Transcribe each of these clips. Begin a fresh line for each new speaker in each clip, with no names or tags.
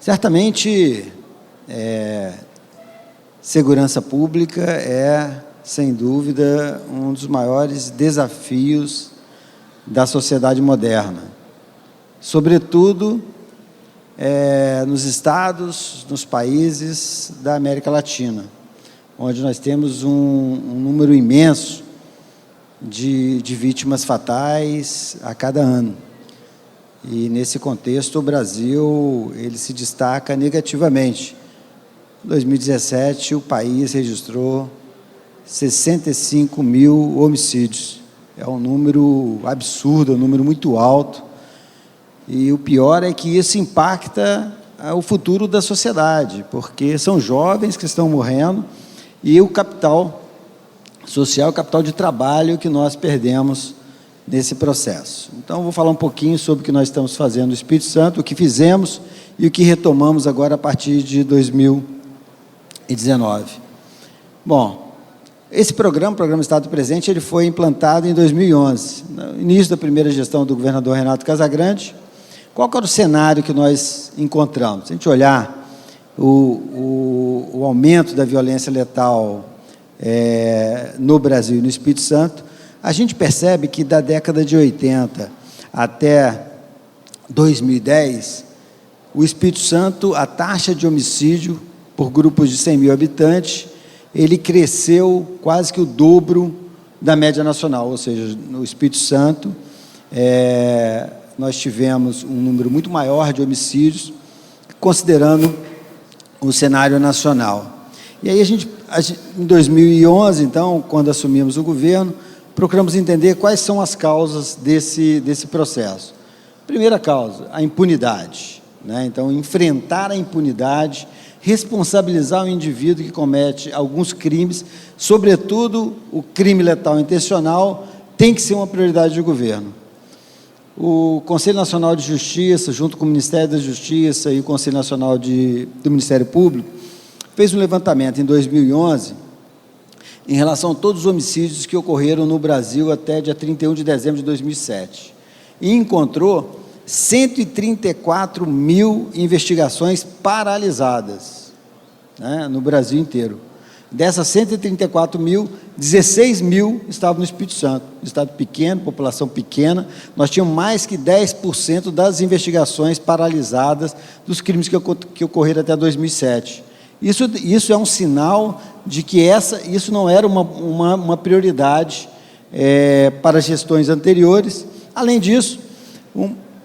Certamente, segurança pública é, sem dúvida, um dos maiores desafios da sociedade moderna, sobretudo nos estados, nos países da América Latina, onde nós temos um número imenso de vítimas fatais a cada ano. E, nesse contexto, o Brasil ele se destaca negativamente. Em 2017, o país registrou 65 mil homicídios. É um número absurdo, é um número muito alto. E o pior é que isso impacta o futuro da sociedade, porque são jovens que estão morrendo e o capital social, o capital de trabalho que nós perdemos nesse processo. Então, vou falar um pouquinho sobre o que nós estamos fazendo no Espírito Santo, o que fizemos e o que retomamos agora a partir de 2019. Bom, esse programa, o Programa Estado Presente, ele foi implantado em 2011, no início da primeira gestão do governador Renato Casagrande. Qual que era o cenário que nós encontramos? Se a gente olhar o aumento da violência letal no Brasil e no Espírito Santo, a gente percebe que da década de 80 até 2010, o Espírito Santo, a taxa de homicídio por grupos de 100 mil habitantes, ele cresceu quase que o dobro da média nacional, ou seja, no Espírito Santo, nós tivemos um número muito maior de homicídios, considerando o cenário nacional. E aí, em 2011, então, quando assumimos o governo, procuramos entender quais são as causas desse processo. Primeira causa, a impunidade, né? Então, enfrentar a impunidade, responsabilizar o indivíduo que comete alguns crimes, sobretudo o crime letal intencional, tem que ser uma prioridade do governo. O Conselho Nacional de Justiça, junto com o Ministério da Justiça e o Conselho Nacional do Ministério Público, fez um levantamento em 2011 em relação a todos os homicídios que ocorreram no Brasil até dia 31 de dezembro de 2007. E encontrou 134 mil investigações paralisadas, né, no Brasil inteiro. Dessas 134 mil, 16 mil estavam no Espírito Santo. Estado pequeno, população pequena. Nós tínhamos mais que 10% das investigações paralisadas dos crimes que ocorreram até 2007. Isso é um sinal de que isso não era uma prioridade para gestões anteriores. Além disso,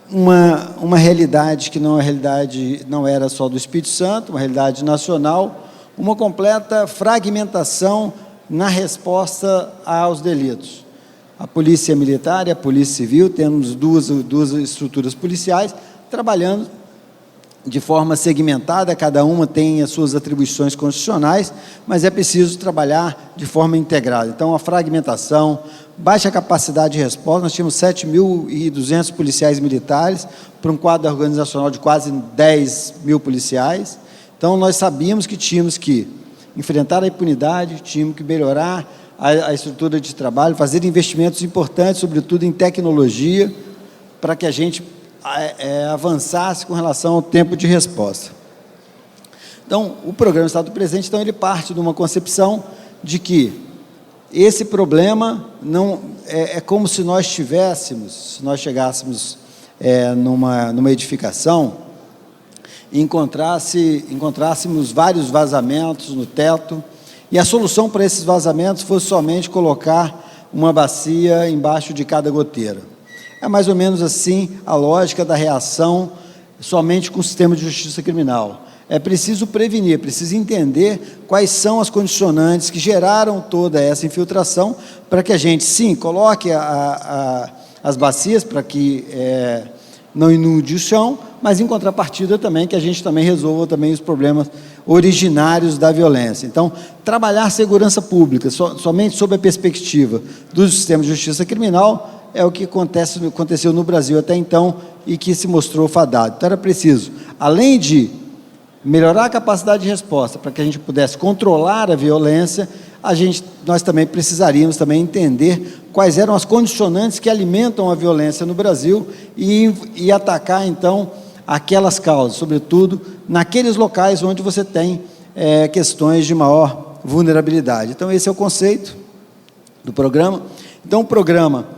uma realidade que não era só do Espírito Santo, uma realidade nacional, uma completa fragmentação na resposta aos delitos. A Polícia Militar e a Polícia Civil, temos duas estruturas policiais trabalhando de forma segmentada, cada uma tem as suas atribuições constitucionais, mas é preciso trabalhar de forma integrada. Então, a fragmentação, baixa capacidade de resposta, nós tínhamos 7.200 policiais militares, para um quadro organizacional de quase 10 mil policiais. Então, nós sabíamos que tínhamos que enfrentar a impunidade, tínhamos que melhorar a estrutura de trabalho, fazer investimentos importantes, sobretudo em tecnologia, para que a gente avançasse com relação ao tempo de resposta. Então, o Programa Estado Presente, então, ele parte de uma concepção de que esse problema não é como se nós chegássemos numa edificação e encontrássemos vários vazamentos no teto, e a solução para esses vazamentos fosse somente colocar uma bacia embaixo de cada goteira. É mais ou menos assim a lógica da reação somente com o sistema de justiça criminal. É preciso prevenir, é preciso entender quais são as condicionantes que geraram toda essa infiltração, para que a gente, sim, coloque as bacias para que não inunde o chão, mas em contrapartida também que a gente também resolva também os problemas originários da violência. Então, trabalhar segurança pública somente sob a perspectiva do sistema de justiça criminal é o que aconteceu no Brasil até então e que se mostrou fadado. Então, era preciso, além de melhorar a capacidade de resposta para que a gente pudesse controlar a violência, nós também precisaríamos também entender quais eram as condicionantes que alimentam a violência no Brasil e atacar, então, aquelas causas, sobretudo naqueles locais onde você tem questões de maior vulnerabilidade. Então, esse é o conceito do programa. Então, o programa,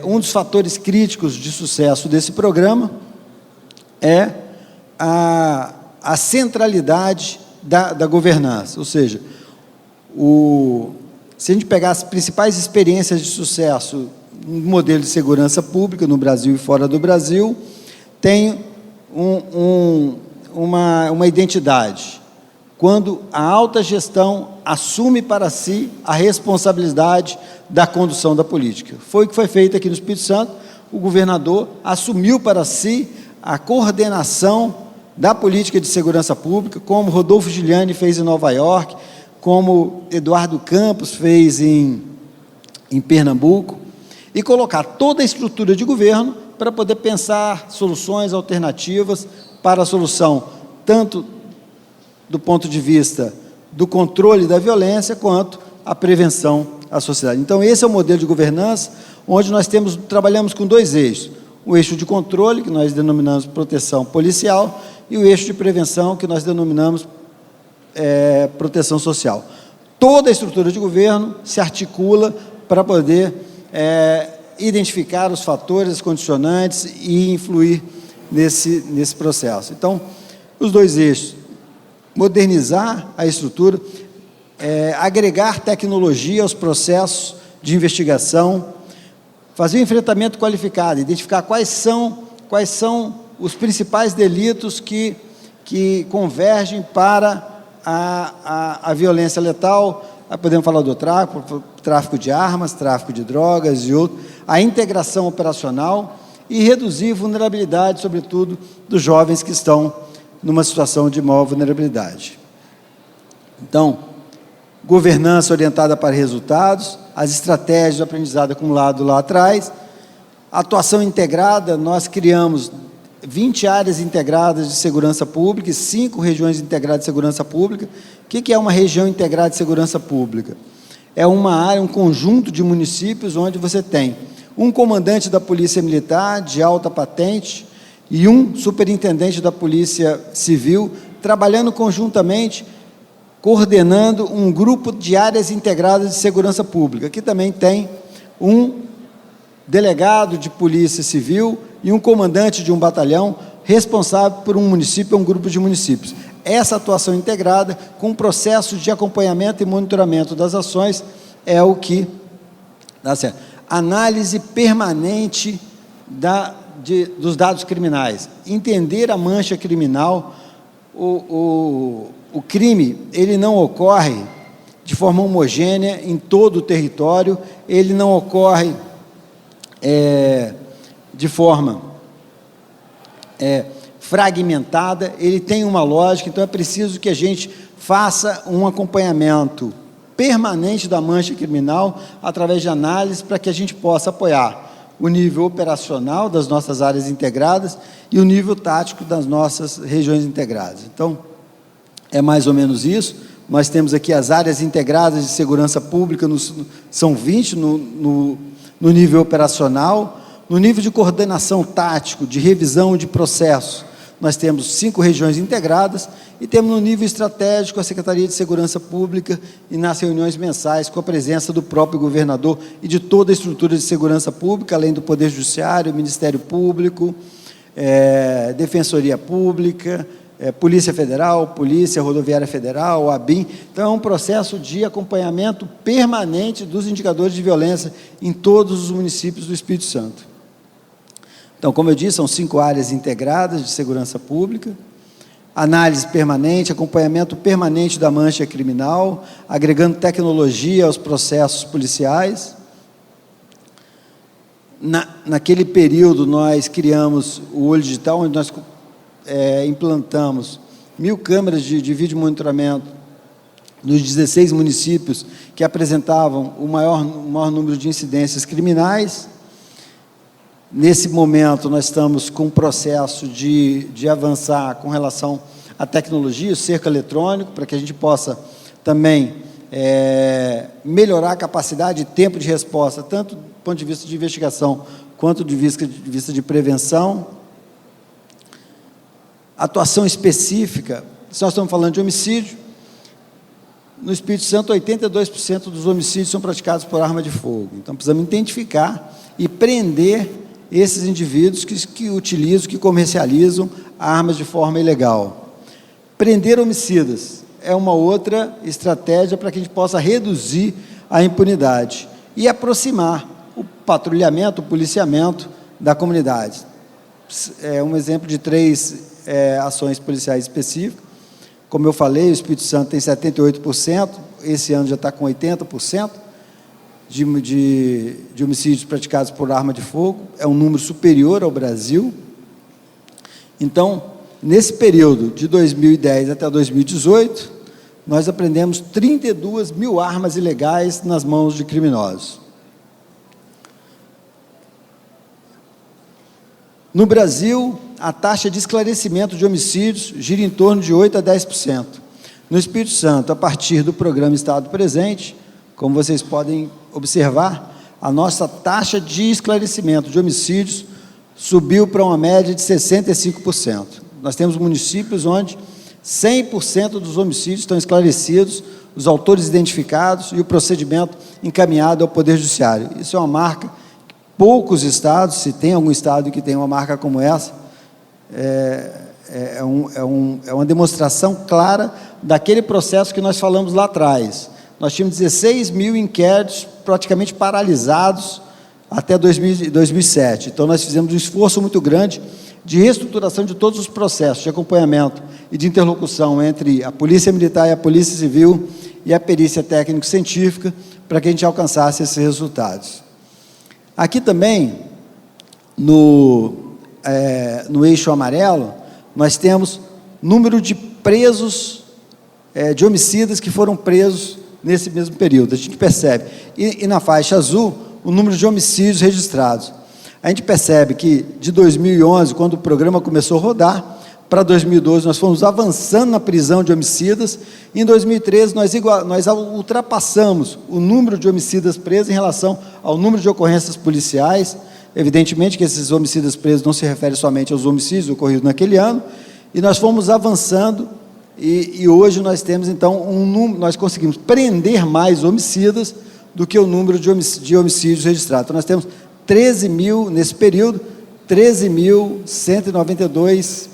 um dos fatores críticos de sucesso desse programa é a centralidade da governança, ou seja, se a gente pegar as principais experiências de sucesso no modelo de segurança pública no Brasil e fora do Brasil, tem uma identidade. Quando a alta gestão assume para si a responsabilidade da condução da política. Foi o que foi feito aqui no Espírito Santo. O governador assumiu para si a coordenação da política de segurança pública, como Rodolfo Giuliani fez em Nova York, como Eduardo Campos fez em Pernambuco, e colocar toda a estrutura de governo para poder pensar soluções alternativas para a solução, tanto do ponto de vista do controle da violência, quanto a prevenção à sociedade. Então, esse é o modelo de governança, onde nós trabalhamos com dois eixos: o eixo de controle, que nós denominamos proteção policial, e o eixo de prevenção, que nós denominamos proteção social. Toda a estrutura de governo se articula para poder identificar os fatores, as condicionantes e influir nesse processo. Então, os dois eixos: modernizar a estrutura, agregar tecnologia aos processos de investigação, fazer um enfrentamento qualificado, identificar quais são os principais delitos que convergem para a violência letal. Podemos falar do tráfico de armas, tráfico de drogas e outros, a integração operacional e reduzir vulnerabilidade, sobretudo, dos jovens que estão numa situação de maior vulnerabilidade. Então, governança orientada para resultados, as estratégias de aprendizado acumulado lá atrás, atuação integrada. Nós criamos 20 áreas integradas de segurança pública e 5 regiões integradas de segurança pública. O que é uma região integrada de segurança pública? É uma área, um conjunto de municípios onde você tem um comandante da Polícia Militar de alta patente e um superintendente da Polícia Civil, trabalhando conjuntamente, coordenando um grupo de áreas integradas de segurança pública. Aqui também tem um delegado de Polícia Civil e um comandante de um batalhão responsável por um município ou um grupo de municípios. Essa atuação integrada, com um processo de acompanhamento e monitoramento das ações, é o que dá certo. Análise permanente dos dados criminais. Entender a mancha criminal. O crime, ele não ocorre de forma homogênea em todo o território, ele não ocorre de forma fragmentada, ele tem uma lógica. Então, é preciso que a gente faça um acompanhamento permanente da mancha criminal, através de análise, para que a gente possa apoiar o nível operacional das nossas áreas integradas e o nível tático das nossas regiões integradas. Então, é mais ou menos isso. Nós temos aqui as áreas integradas de segurança pública, são 20 no nível operacional. No nível de coordenação tático, de revisão de processo, nós temos 5 regiões integradas, e temos no nível estratégico a Secretaria de Segurança Pública, e nas reuniões mensais, com a presença do próprio governador e de toda a estrutura de segurança pública, além do Poder Judiciário, Ministério Público, Defensoria Pública, Polícia Federal, Polícia Rodoviária Federal, ABIN. Então, é um processo de acompanhamento permanente dos indicadores de violência em todos os municípios do Espírito Santo. Então, como eu disse, são 5 áreas integradas de segurança pública: análise permanente, acompanhamento permanente da mancha criminal, agregando tecnologia aos processos policiais. Naquele período, nós criamos o Olho Digital, onde nós implantamos 1.000 câmeras de vídeo monitoramento nos 16 municípios que apresentavam o maior número de incidências criminais. Nesse momento, nós estamos com um processo de avançar com relação à tecnologia, o cerco eletrônico, para que a gente possa também melhorar a capacidade e tempo de resposta, tanto do ponto de vista de investigação, quanto de vista de prevenção. atuação específica, se nós estamos falando de homicídio, no Espírito Santo, 82% dos homicídios são praticados por arma de fogo. Então, precisamos identificar e prender esses indivíduos que utilizam, que comercializam armas de forma ilegal. Prender homicidas é uma outra estratégia para que a gente possa reduzir a impunidade e aproximar o patrulhamento, o policiamento da comunidade. É um exemplo de 3 ações policiais específicas. Como eu falei, o Espírito Santo tem 78%, esse ano já está com 80% de homicídios praticados por arma de fogo, é um número superior ao Brasil. Então, nesse período de 2010 até 2018, nós apreendemos 32 mil armas ilegais nas mãos de criminosos. No Brasil, a taxa de esclarecimento de homicídios gira em torno de 8% a 10%. No Espírito Santo, a partir do programa Estado Presente, como vocês podem observar, a nossa taxa de esclarecimento de homicídios subiu para uma média de 65%. Nós temos municípios onde 100% dos homicídios estão esclarecidos, os autores identificados e o procedimento encaminhado ao Poder Judiciário. Isso é uma marca que poucos estados, se tem algum estado que tem uma marca como essa, é uma demonstração clara daquele processo que nós falamos lá atrás. Nós tínhamos 16 mil inquéritos praticamente paralisados até 2007. Então, nós fizemos um esforço muito grande de reestruturação de todos os processos de acompanhamento e de interlocução entre a Polícia Militar e a Polícia Civil e a perícia técnico-científica para que a gente alcançasse esses resultados. Aqui também, no eixo amarelo, nós temos número de presos, de homicidas que foram presos nesse mesmo período. A gente percebe. E na faixa azul, o número de homicídios registrados. A gente percebe que, de 2011, quando o programa começou a rodar, para 2012, nós fomos avançando na prisão de homicidas. Em 2013, nós ultrapassamos o número de homicidas presos em relação ao número de ocorrências policiais. Evidentemente que esses homicidas presos não se referem somente aos homicídios ocorridos naquele ano, e nós fomos avançando, e hoje nós temos, então, nós conseguimos prender mais homicidas do que o número de homicídios registrados. Então, nós temos 13 mil, nesse período, 13.192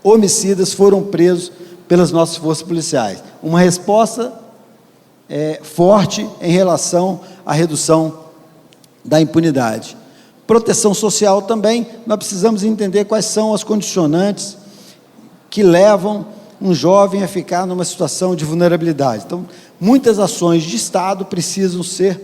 homicidas foram presos pelas nossas forças policiais. Uma resposta forte em relação à redução da impunidade. Proteção social também, nós precisamos entender quais são as condicionantes que levam um jovem a ficar numa situação de vulnerabilidade. Então, muitas ações de Estado precisam ser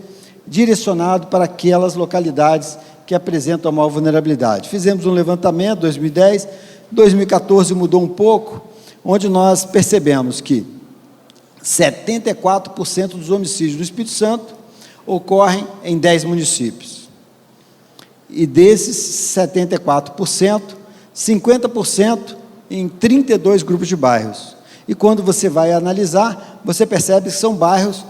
direcionadas para aquelas localidades que apresentam a maior vulnerabilidade. Fizemos um levantamento em 2010, 2014 mudou um pouco, onde nós percebemos que 74% dos homicídios do Espírito Santo ocorrem em 10 municípios. E desses 74%, 50% em 32 grupos de bairros. E quando você vai analisar, você percebe que são bairros,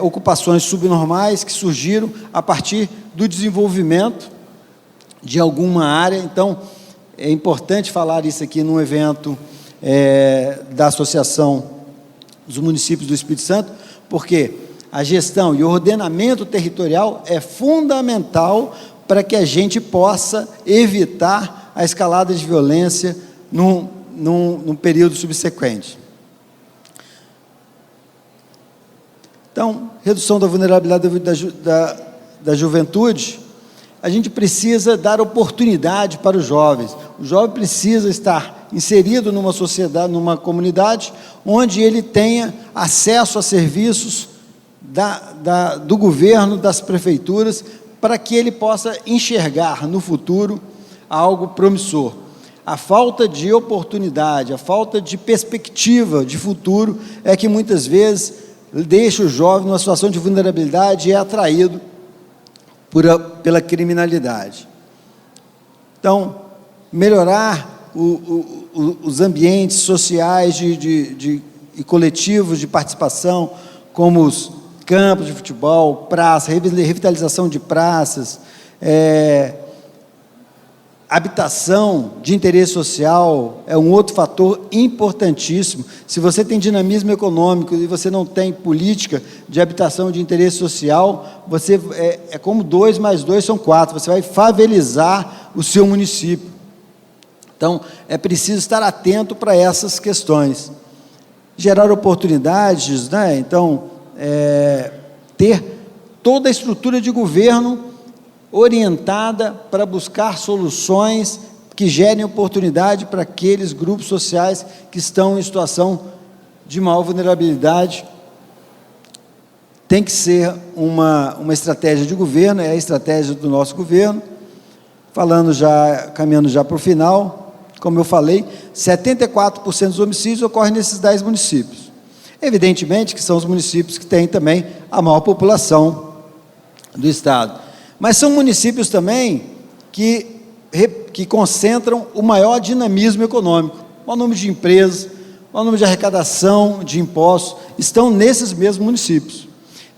ocupações subnormais que surgiram a partir do desenvolvimento de alguma área. Então, é importante falar isso aqui num evento da Associação dos Municípios do Espírito Santo, porque a gestão e o ordenamento territorial é fundamental para que a gente possa evitar a escalada de violência num período subsequente. Então, redução da vulnerabilidade da juventude, a gente precisa dar oportunidade para os jovens. O jovem precisa estar inserido numa sociedade, numa comunidade, onde ele tenha acesso a serviços do governo, das prefeituras, para que ele possa enxergar no futuro algo promissor. A falta de oportunidade, a falta de perspectiva de futuro é que muitas vezes deixa o jovem numa situação de vulnerabilidade e é atraído pela criminalidade. Então, melhorar os ambientes sociais e coletivos de participação, como os campos de futebol, praças, revitalização de praças, Habitação de interesse social é um outro fator importantíssimo. Se você tem dinamismo econômico e você não tem política de habitação de interesse social, você é como 2 mais 2 são 4, você vai favelizar o seu município. Então, é preciso estar atento para essas questões. Gerar oportunidades, né? Então, ter toda a estrutura de governo orientada para buscar soluções que gerem oportunidade para aqueles grupos sociais que estão em situação de maior vulnerabilidade. Tem que ser uma estratégia de governo, é a estratégia do nosso governo. Caminhando já para o final, como eu falei, 74% dos homicídios ocorrem nesses 10 municípios. Evidentemente que são os municípios que têm também a maior população do estado. Mas são municípios também que concentram o maior dinamismo econômico. O maior número de empresas, o maior número de arrecadação de impostos estão nesses mesmos municípios.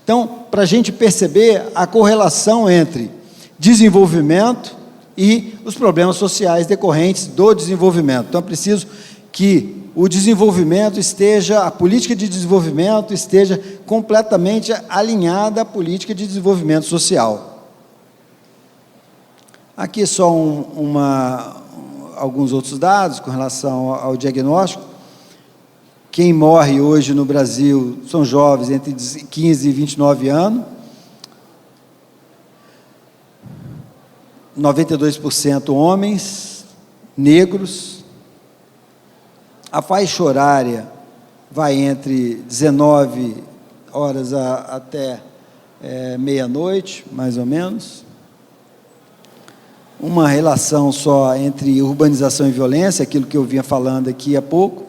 Então, para a gente perceber a correlação entre desenvolvimento e os problemas sociais decorrentes do desenvolvimento. Então, é preciso que o desenvolvimento a política de desenvolvimento esteja completamente alinhada à política de desenvolvimento social. Aqui só alguns outros dados com relação ao diagnóstico. Quem morre hoje no Brasil são jovens entre 15 e 29 anos. 92% homens, negros. A faixa horária vai entre 19 horas até meia-noite, mais ou menos. Uma relação só entre urbanização e violência, aquilo que eu vinha falando aqui há pouco.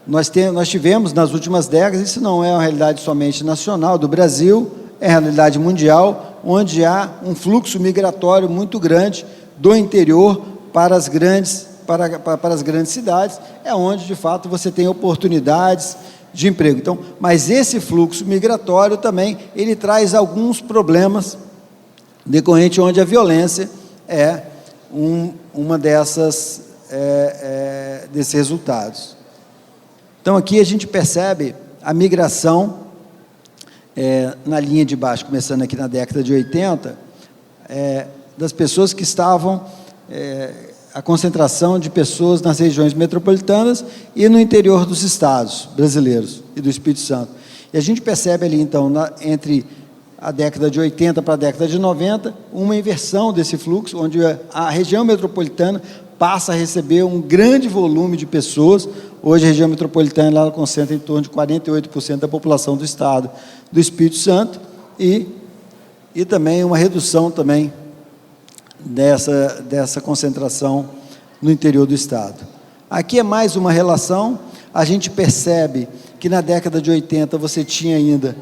Nós tivemos nas últimas décadas, isso não é uma realidade somente nacional do Brasil, é a realidade mundial, onde há um fluxo migratório muito grande do interior para as grandes cidades, é onde de fato você tem oportunidades de emprego. Então, mas esse fluxo migratório também, ele traz alguns problemas decorrente onde a violência é uma desses resultados. Então, aqui a gente percebe a migração na linha de baixo, começando aqui na década de 80, das pessoas que estavam, a concentração de pessoas nas regiões metropolitanas e no interior dos estados brasileiros e do Espírito Santo. E a gente percebe ali, então, entre a década de 80 para a década de 90, uma inversão desse fluxo, onde a região metropolitana passa a receber um grande volume de pessoas. Hoje a região metropolitana ela concentra em torno de 48% da população do estado do Espírito Santo e também uma redução também dessa concentração no interior do estado. Aqui é mais uma relação, a gente percebe que na década de 80 você tinha ainda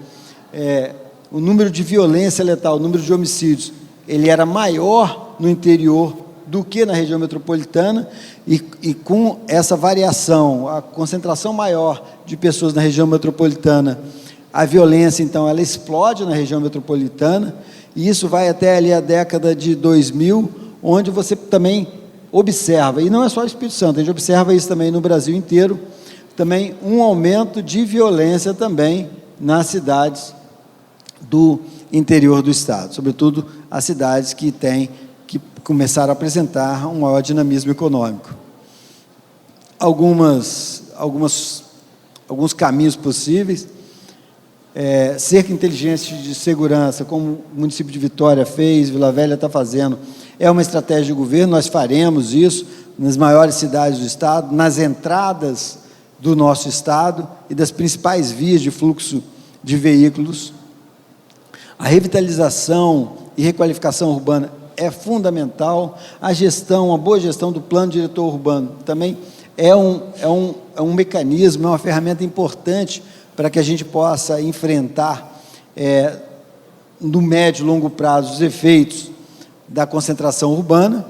o número de violência letal, o número de homicídios, ele era maior no interior do que na região metropolitana, e com essa variação, a concentração maior de pessoas na região metropolitana, a violência, então, ela explode na região metropolitana, e isso vai até ali a década de 2000, onde você também observa, e não é só o Espírito Santo, a gente observa isso também no Brasil inteiro, também um aumento de violência também nas cidades do interior do estado, sobretudo as cidades que começaram a apresentar um maior dinamismo econômico. Alguns caminhos possíveis, cerca inteligente de segurança, como o município de Vitória fez, Vila Velha está fazendo, é uma estratégia de governo, nós faremos isso nas maiores cidades do estado, nas entradas do nosso estado e das principais vias de fluxo de veículos. A revitalização e requalificação urbana é fundamental. A boa gestão do plano diretor urbano também é um mecanismo, é uma ferramenta importante para que a gente possa enfrentar, no médio e longo prazo, os efeitos da concentração urbana.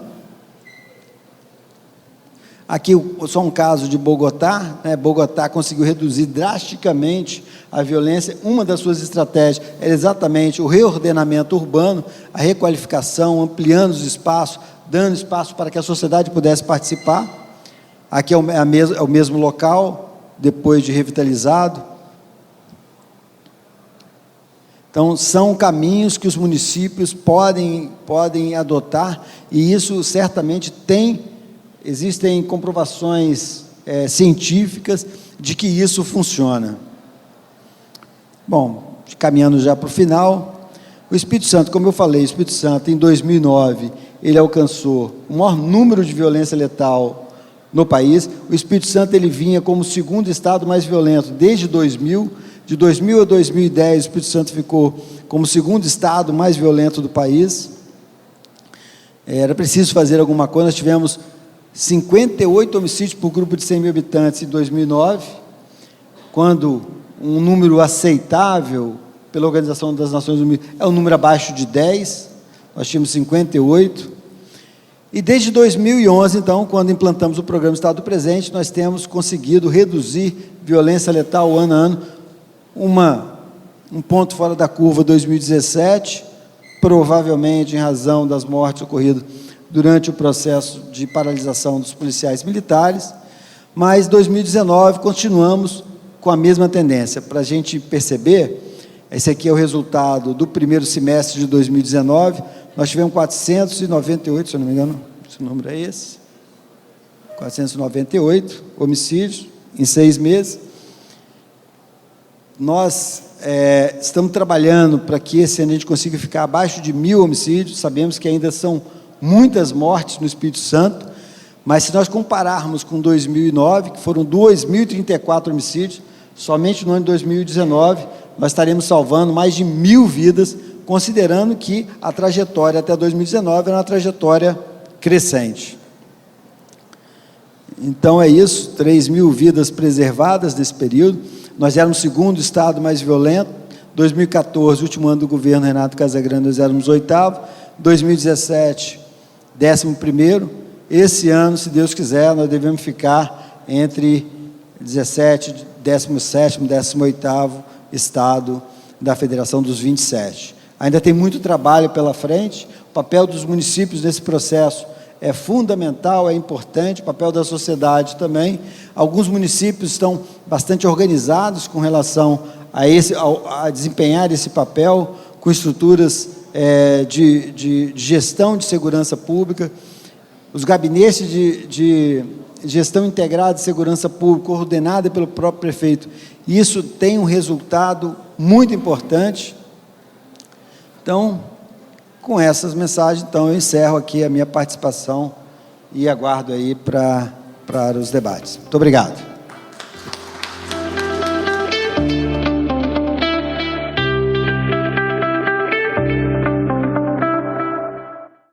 Aqui só um caso de Bogotá, Bogotá conseguiu reduzir drasticamente a violência. Uma das suas estratégias era exatamente o reordenamento urbano, a requalificação, ampliando os espaços dando espaço para que a sociedade pudesse participar. Aqui é o mesmo local, depois de revitalizado. Então, são caminhos que os municípios podem adotar, e isso certamente existem comprovações científicas de que isso funciona. Bom, caminhando já para o final, o Espírito Santo, como eu falei, o Espírito Santo, em 2009, ele alcançou o maior número de violência letal no país. O Espírito Santo, ele vinha como o segundo estado mais violento desde 2000. De 2000 a 2010, o Espírito Santo ficou como o segundo estado mais violento do país. Era preciso fazer alguma coisa. Nós tivemos 58 homicídios por grupo de 100 mil habitantes em 2009, quando um número aceitável pela Organização das Nações Unidas é um número abaixo de 10, nós tínhamos 58. E desde 2011, então, quando implantamos o programa Estado Presente, nós temos conseguido reduzir violência letal ano a ano. Um ponto fora da curva, 2017, provavelmente em razão das mortes ocorridas durante o processo de paralisação dos policiais militares, mas 2019 continuamos com a mesma tendência. Para a gente perceber, esse aqui é o resultado do primeiro semestre de 2019, nós tivemos 498, se eu não me engano, esse número é esse, 498 homicídios em 6 meses. Nós estamos trabalhando para que esse ano a gente consiga ficar abaixo de 1.000 homicídios. Sabemos que ainda são muitas mortes no Espírito Santo, mas se nós compararmos com 2009, que foram 2.034 homicídios, somente no ano de 2019, nós estaremos salvando mais de 1.000 vidas, considerando que a trajetória até 2019 era uma trajetória crescente. Então é isso, 3.000 vidas preservadas nesse período. Nós éramos o segundo estado mais violento. 2014, último ano do governo Renato Casagrande, nós éramos 8º. 2017, 11º. Esse ano, se Deus quiser, nós devemos ficar entre 17, 17º, 18º estado da Federação dos 27. Ainda tem muito trabalho pela frente. O papel dos municípios nesse processo é fundamental, é importante, o papel da sociedade também. Alguns municípios estão bastante organizados com relação a desempenhar esse papel, com estruturas de gestão de segurança pública, os gabinetes de gestão integrada de segurança pública, coordenada pelo próprio prefeito. Isso tem um resultado muito importante. Então, com essas mensagens, então, eu encerro aqui a minha participação e aguardo aí para os debates. Muito obrigado.